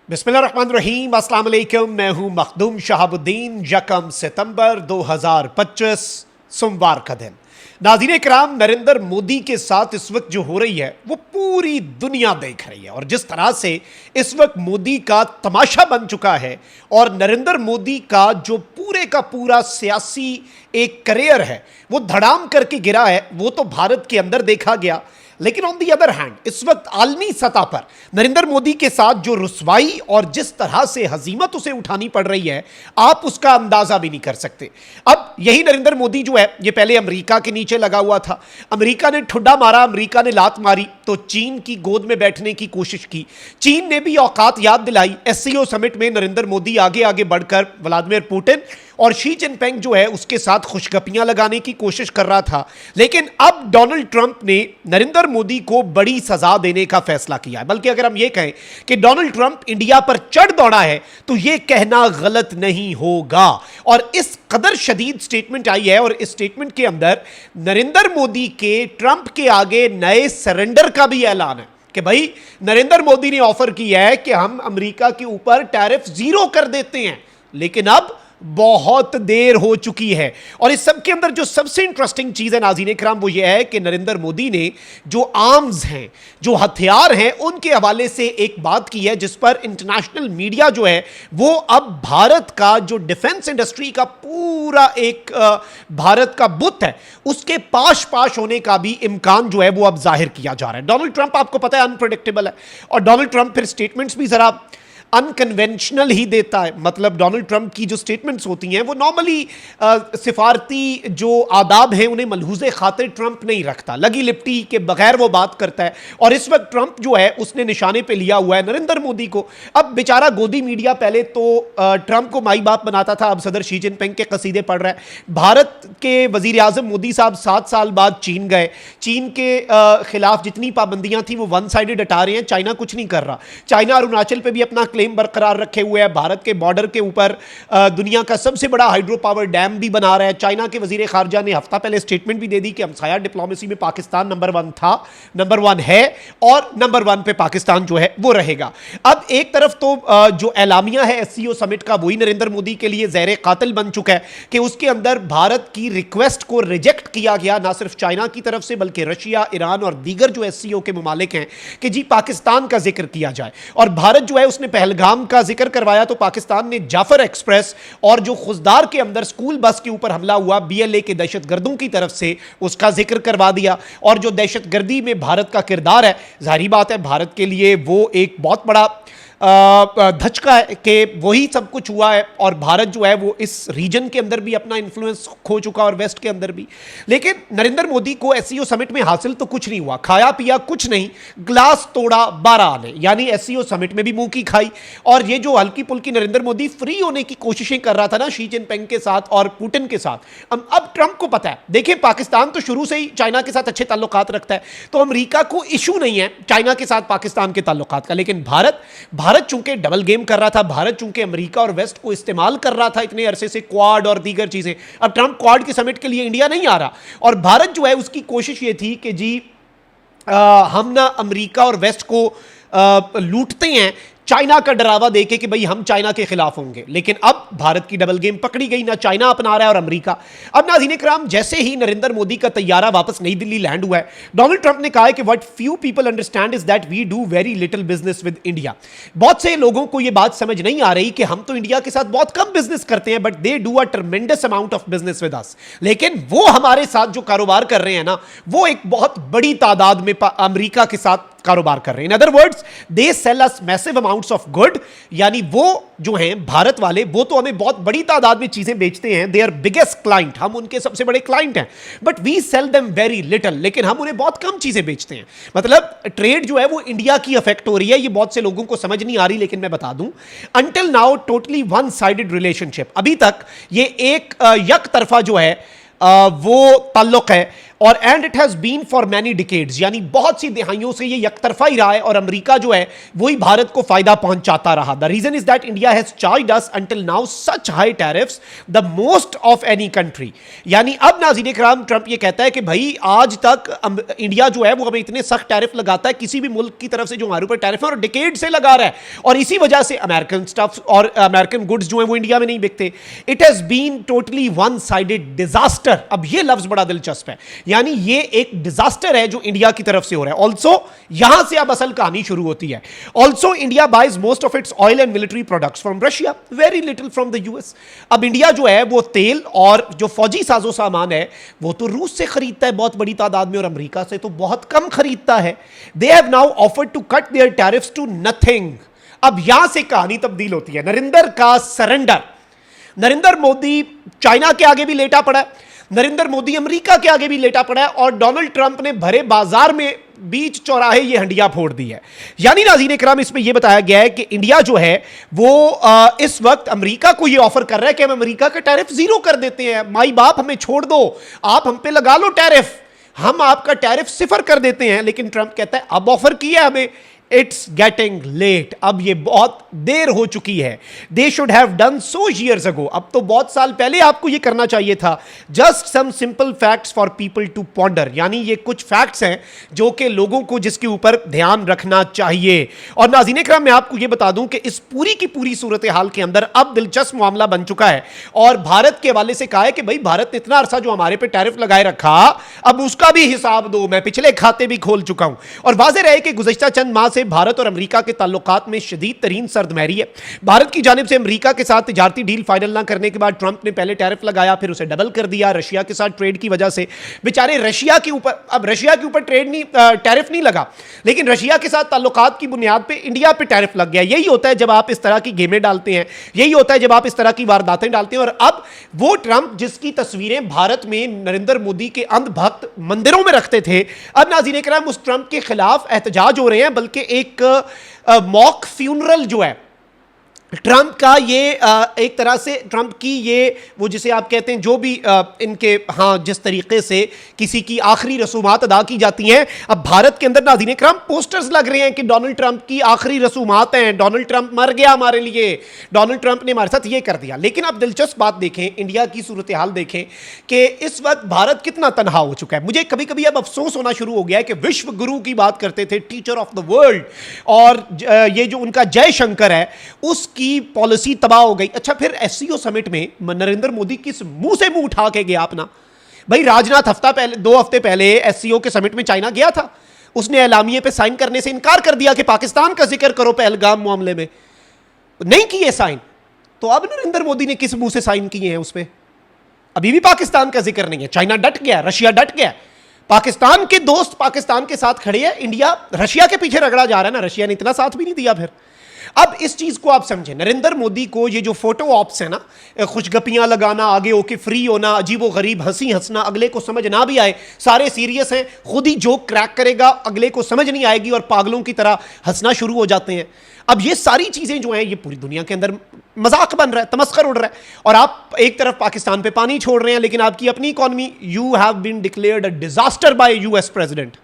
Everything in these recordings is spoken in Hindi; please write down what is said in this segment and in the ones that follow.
बिस्मिल्लाहिर्रहमानिर्रहीम, अस्सलाम वालेकुम। मैं हूं मखदूम शहाबुद्दीन। 1 सितंबर 2025 सोमवार का दिन। नाज़रीन किराम, नरेंद्र मोदी के साथ इस वक्त जो हो रही है वो पूरी दुनिया देख रही है, और जिस तरह से इस वक्त मोदी का तमाशा बन चुका है और नरेंद्र मोदी का जो पूरे का पूरा सियासी एक करियर है वो धड़ाम करके गिरा है, वो तो भारत के अंदर देखा गया। लेकिन ऑन दी अदर हैंड इस वक्त आलमी सतह पर नरेंद्र मोदी के साथ जो रुसवाई और जिस तरह से हजीमत उसे उठानी पड़ रही है, आप उसका अंदाजा भी नहीं कर सकते। अब यही नरेंद्र मोदी जो है ये पहले अमेरिका के नीचे लगा हुआ था। अमेरिका ने ठुड्डा मारा, अमेरिका ने लात मारी तो चीन की गोद में बैठने की कोशिश की। चीन ने भी औकात याद दिलाई। एससीओ समिट में नरेंद्र मोदी आगे आगे बढ़कर व्लादिमीर पुतिन और शी जिनपिंग जो है उसके साथ खुशगपियां लगाने की कोशिश कर रहा था। लेकिन अब डोनाल्ड ट्रंप ने नरेंद्र मोदी को बड़ी सजा देने का फैसला किया है। बल्कि अगर हम ये कहें कि डोनाल्ड ट्रंप इंडिया पर चढ़ दौड़ा है तो यह कहना गलत नहीं होगा। और इस कदर शदीद स्टेटमेंट आई है, और इस स्टेटमेंट के अंदर नरेंद्र मोदी के ट्रंप के आगे नए सरेंडर का भी ऐलान है कि भाई नरेंद्र मोदी ने ऑफर किया है कि हम अमेरिका के ऊपर टैरिफ जीरो कर देते हैं, लेकिन अब बहुत देर हो चुकी है। और इस सब के अंदर जो सबसे इंटरेस्टिंग चीज है नाज़रीन इकराम, वो ये है कि नरेंद्र मोदी ने जो आर्म्स हैं, जो हथियार हैं, उनके हवाले से एक बात की है जिस पर इंटरनेशनल मीडिया जो है वो अब भारत का जो डिफेंस इंडस्ट्री का पूरा एक भारत का बुत है उसके पाश पाश होने का भी इम्कान जो है वो अब जाहिर किया जा रहा है। डोनाल्ड ट्रंप आपको पता है अनप्रेडिक्टेबल है, और डोनाल्ड ट्रंप फिर स्टेटमेंट्स भी जरा अनकन्वेंशनल ही देता है। मतलब डोनाल्ड ट्रंप की जो स्टेटमेंट्स होती हैं वो नॉर्मली सिफारती जो आदाब हैं उन्हें मलहूज़े खातिर ट्रंप नहीं रखता, लगी लिपटी के बगैर वो बात करता है। और इस वक्त ट्रंप जो है उसने निशाने पे लिया हुआ है नरेंद्र मोदी को। अब बेचारा गोदी मीडिया पहले तो ट्रंप को माई बाप बनाता था, अब सदर शी जिनपिंग के कसीदे पढ़ रहा है। भारत के वजीर आजम मोदी साहब 7 साल बाद चीन गए, चीन के खिलाफ जितनी पाबंदियां थी वो वन साइडेड हटा रहे हैं, चाइना कुछ नहीं कर रहा। चाइना अरुणाचल पे भी अपना क्लेम बरकरार रखे हुए है, भारत के बॉर्डर के ऊपर दुनिया का सबसे बड़ा हाइड्रो पावर डैम भी बना रहा है। चाइना के वजीर खारजा ने हफ्ता पहले स्टेटमेंट भी दे दी कि हमसाया डिप्लोमेसी में पाकिस्तान नंबर 1 था, नंबर 1 है, और नंबर 1 पे पाकिस्तान जो है वो रहेगा। अब एक तरफ तो जो एलामिया है एससीओ समिट का वही नरेंद्र मोदी के लिए ज़हरे कातिल बन चुका है कि उसके अंदर भारत की रिक्वेस्ट को रिजेक्ट किया गया, ना सिर्फ चाइना की तरफ से बल्कि रशिया, ईरान और दीगर जो एससीओ के मुमालिक हैं कि जी पाकिस्तान का जिक्र किया जाए। और भारत जो है उसने पहलगाम का जिक्र करवाया तो पाकिस्तान ने जाफर एक्सप्रेस और जो खुजदार के अंदर स्कूल बस के ऊपर हमला हुआ बीएलए के दहशतगर्दों की तरफ से उसका जिक्र करवा दिया। और जो दहशतगर्दी में भारत का किरदार है, जाहिर बात है भारत के लिए वो एक बहुत बड़ा धचका है कि वही सब कुछ हुआ है, और भारत जो है वो इस रीजन के अंदर भी अपना इन्फ्लुएंस खो चुका और वेस्ट के अंदर भी। लेकिन नरेंद्र मोदी को एससीओ समिट में हासिल तो कुछ नहीं हुआ, खाया पिया कुछ नहीं, ग्लास तोड़ा 12 आने, यानी एससीओ समिट में भी मुंह की खाई। और ये जो हल्की पुल्की नरेंद्र मोदी फ्री होने की कोशिशें कर रहा था ना शी जिनपिंग के साथ और पुतिन के साथ, अब ट्रंप को पता है, देखिए पाकिस्तान तो शुरू से ही चाइना के साथ अच्छे ताल्लुकात रखता है, तो अमेरिका को इशू नहीं है चाइना के साथ पाकिस्तान के ताल्लुकात का। लेकिन भारत चूंकि डबल गेम कर रहा था, भारत चूंकि अमेरिका और वेस्ट को इस्तेमाल कर रहा था इतने अरसे से, क्वाड और दीगर चीजें, अब ट्रंप क्वाड के समिट के लिए इंडिया नहीं आ रहा, और भारत जो है उसकी कोशिश ये थी कि जी हम ना अमेरिका और वेस्ट को लूटते हैं चाइना का डरावा देके कि भाई हम चाइना के खिलाफ होंगे। लेकिन अब भारत की डबल गेम पकड़ी गई, ना चाइना अपना रहा है और अमेरिका। अब नाज़रीन इकराम, जैसे ही नरेंद्र मोदी का तैयारा वापस नई दिल्ली लैंड हुआ है, डोनाल्ड ट्रंप ने कहा है कि what few people understand is that we do very little business with India. बहुत से लोगों को यह बात समझ नहीं आ रही कि हम तो इंडिया के साथ बहुत कम बिजनेस करते हैं, but they do a tremendous amount of business with us. लेकिन वो हमारे साथ जो कारोबार कर रहे हैं ना, वो एक बहुत बड़ी तादाद में अमेरिका के साथ कारोबार कर रहे हैं। In other words, they sell us massive amounts of good, यानी वो जो हैं भारत वाले वो तो हमें बहुत बड़ी तादाद में चीजें बेचते हैं, दे आर बिगेस्ट क्लाइंट, हम उनके सबसे बड़े क्लाइंट हैं, but we sell them very little, लेकिन हम उन्हें बहुत कम चीजें बेचते हैं। मतलब ट्रेड जो है वो इंडिया की अफेक्ट हो रही है, ये बहुत से लोगों को समझ नहीं आ रही, लेकिन मैं बता दूं, until now totally one sided relationship, अभी तक ये एक यक तरफा जो है वो ताल्लुक है। और and it has been for many decades, यानी बहुत सी दिहाइयों से ये यकतरफा ही रहा है और अमेरिका जो है वही भारत को फायदा पहुंचाता रहा। The reason is that India has charged us until now such high tariffs, the most of any country. यानी अब नाज़रीन इकराम ट्रंप ये कहता है कि भाई आज तक इंडिया जो है वो हमें इतने सख्त टैरिफ लगाता है किसी भी मुल्क की तरफ से जो हमारे ऊपर टैरिफ है, और डिकेड से लगा रहा है, और इसी वजह से अमेरिकन स्टफ और अमेरिकन गुड्स जो है वो इंडिया में नहीं बिकते। It has been totally one sided disaster. अब ये लफ्ज बड़ा दिलचस्प है, यानी ये एक डिजास्टर है जो इंडिया की तरफ से हो रहा है। ऑल्सो यहां से अब असल कहानी शुरू होती है। Also India buys most of its oil and military products from Russia, very little from the US. अब इंडिया जो है वो तेल और जो फौजी साजो सामान है वो तो रूस से खरीदता है बहुत बड़ी तादाद में, और अमेरिका से तो बहुत कम खरीदता है। They have now offered to cut their tariffs to nothing. अब यहां से कहानी तब्दील होती है। नरेंद्र का सरेंडर, नरेंद्र मोदी चाइना के आगे भी लेटा पड़ा है, नरेंद्र मोदी अमेरिका के आगे भी लेटा पड़ा है, और डोनाल्ड ट्रंप ने भरे बाजार में बीच चौराहे ये हंडिया फोड़ दी है। यानी नाज़रीन इकराम इसमें यह बताया गया है कि इंडिया जो है वो इस वक्त अमेरिका को ये ऑफर कर रहा है कि हम अमेरिका का टैरिफ जीरो कर देते हैं, माई बाप हमें छोड़ दो, आप हम पे लगा लो टैरिफ, हम आपका टैरिफ सिफर कर देते हैं। लेकिन ट्रंप कहता है अब ऑफर किया हमें, इट्स गेटिंग लेट, अब ये बहुत देर हो चुकी है। They should have done so years ago, अब तो बहुत साल पहले आपको ये करना चाहिए था। Just some simple facts for people to ponder, यानी ये कुछ फैक्ट्स हैं जो कि लोगों को जिसके ऊपर ध्यान रखना चाहिए। और नाज़रीन इकराम मैं आपको ये बता दूं कि इस पूरी की पूरी सूरत हाल के अंदर अब दिलचस्प मामला बन चुका है, और भारत के हवाले से कहा है कि भाई भारत ने इतना अरसा जो हमारे पे टैरिफ लगाए रखा, अब उसका भी हिसाब दो, मैं पिछले खाते भी खोल चुका हूं। और वाज़ेह रहे कि गुज़िश्ता चंद माह से भारत और अमेरिका के ताल्लुकात में शदीद तरीन सर्दमहरी है। भारत की जानिब से अमेरिका के साथ तिजारती डील फाइनल ना करने के बाद ट्रंप ने पहले टैरिफ लगाया, फिर उसे डबल कर दिया रशिया के साथ ट्रेड की वजह से। बेचारे रशिया के ऊपर, अब रशिया के ऊपर ट्रेड नहीं, टैरिफ नहीं लगा, लेकिन रशिया के साथ ताल्लुकात की बुनियाद पर इंडिया पर टैरिफ लग गया। यही होता है जब आप इस तरह की गेमें डालते हैं, यही होता है जब आप इस तरह की वारदातें डालते हैं। और अब वो ट्रंप जिसकी तस्वीरें भारत में नरेंद्र मोदी के अंधभक्त मंदिरों में रखते थे, अब नाज़रीन इकराम उस ट्रंप के खिलाफ एहतजाज हो रहे हैं, बल्कि एक मॉक फ्यूनरल जो है ट्रंप का, ये एक तरह से ट्रंप की ये वो जिसे आप कहते हैं जो भी इनके हाँ जिस तरीके से किसी की आखिरी रसूमात अदा की जाती हैं, अब भारत के अंदर नाज़रीन इकराम पोस्टर्स लग रहे हैं कि डोनाल्ड ट्रंप की आखिरी रसूमात हैं, डोनाल्ड ट्रंप मर गया हमारे लिए, डोनाल्ड ट्रंप ने हमारे साथ ये कर दिया। लेकिन अब दिलचस्प बात देखें, इंडिया की सूरत हाल देखें कि इस वक्त भारत कितना तनहा हो चुका है। मुझे कभी कभी अब अफसोस होना शुरू हो गया है कि विश्व गुरु की बात करते थे, टीचर ऑफ द वर्ल्ड, और ये जो उनका जयशंकर है उस की पॉलिसी तबाह हो गई। अच्छा, फिर एससीओ समिट में नरेंद्र मोदी किस मुंह से मुंह उठा के गया अपना? भाई राजनाथ दो हफ्ते पहले एससीओ के समिट में चाइना गया था, उसने एलामिये पे साइन करने से इनकार कर दिया कि पाकिस्तान का जिक्र करो पहलगाम मामले में, नहीं किए साइन। तो अब नरेंद्र मोदी ने किस मुंह से साइन किए हैं उस पर? अभी भी पाकिस्तान का जिक्र नहीं है। चाइना डट गया, रशिया डट गया, पाकिस्तान के दोस्त पाकिस्तान के साथ खड़े हैं, इंडिया रशिया के पीछे रगड़ा जा रहा है ना, रशिया ने इतना साथ भी नहीं दिया। फिर अब इस चीज को आप समझें, नरेंद्र मोदी को ये जो फोटो ऑप्स है ना, खुशगपियां लगाना, आगे होके फ्री होना, अजीबो गरीब हंसी हंसना, अगले को समझ ना भी आए, सारे सीरियस हैं, खुद ही जोक क्रैक करेगा, अगले को समझ नहीं आएगी और पागलों की तरह हंसना शुरू हो जाते हैं। अब ये सारी चीजें जो हैं ये पूरी दुनिया के अंदर मजाक बन रहा है, तमस्खर उड़ रहा है, और आप एक तरफ पाकिस्तान पे पानी छोड़ रहे हैं, लेकिन आपकी अपनी economy, you have been declared a disaster by US president,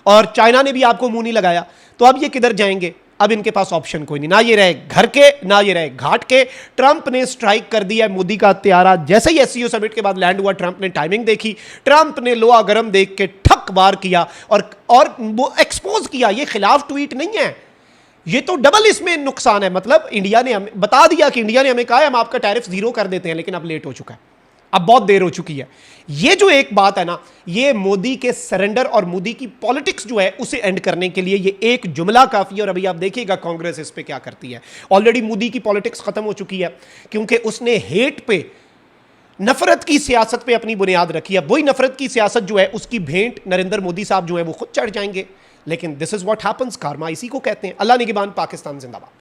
और चाइना ने भी आपको मुंह नहीं लगाया। तो अब ये किधर जाएंगे? अब इनके पास ऑप्शन कोई नहीं, ना ये रहे घर के ना ये रहे घाट के। ट्रंप ने स्ट्राइक कर दिया मोदी का त्यारा, जैसे ही एससीओ समिट के बाद लैंड हुआ, ट्रंप ने टाइमिंग देखी, ट्रंप ने लोहा गरम देख के ठक वार किया और वो एक्सपोज किया। ये खिलाफ ट्वीट नहीं है, ये तो डबल इसमें नुकसान है। मतलब इंडिया ने हमें बता दिया कि इंडिया ने हमें कहा हम आपका टैरिफ जीरो कर देते हैं, लेकिन अब लेट हो चुका है, अब बहुत देर हो चुकी है। ये जो एक बात है ना, ये मोदी के सरेंडर और मोदी की पॉलिटिक्स जो है उसे एंड करने के लिए ये एक जुमला काफी है। और अभी आप देखिएगा कांग्रेस इस पे क्या करती है। ऑलरेडी मोदी की पॉलिटिक्स खत्म हो चुकी है, क्योंकि उसने हेट पे, नफरत की सियासत पे अपनी बुनियाद रखी है। वही नफरत की सियासत जो है उसकी भेंट नरेंद्र मोदी साहब जो है वो खुद चढ़ जाएंगे। लेकिन दिस इज व्हाट हैपेंस, कारमा इसी को कहते हैं। अल्लाह निगहबान, पाकिस्तान जिंदाबाद।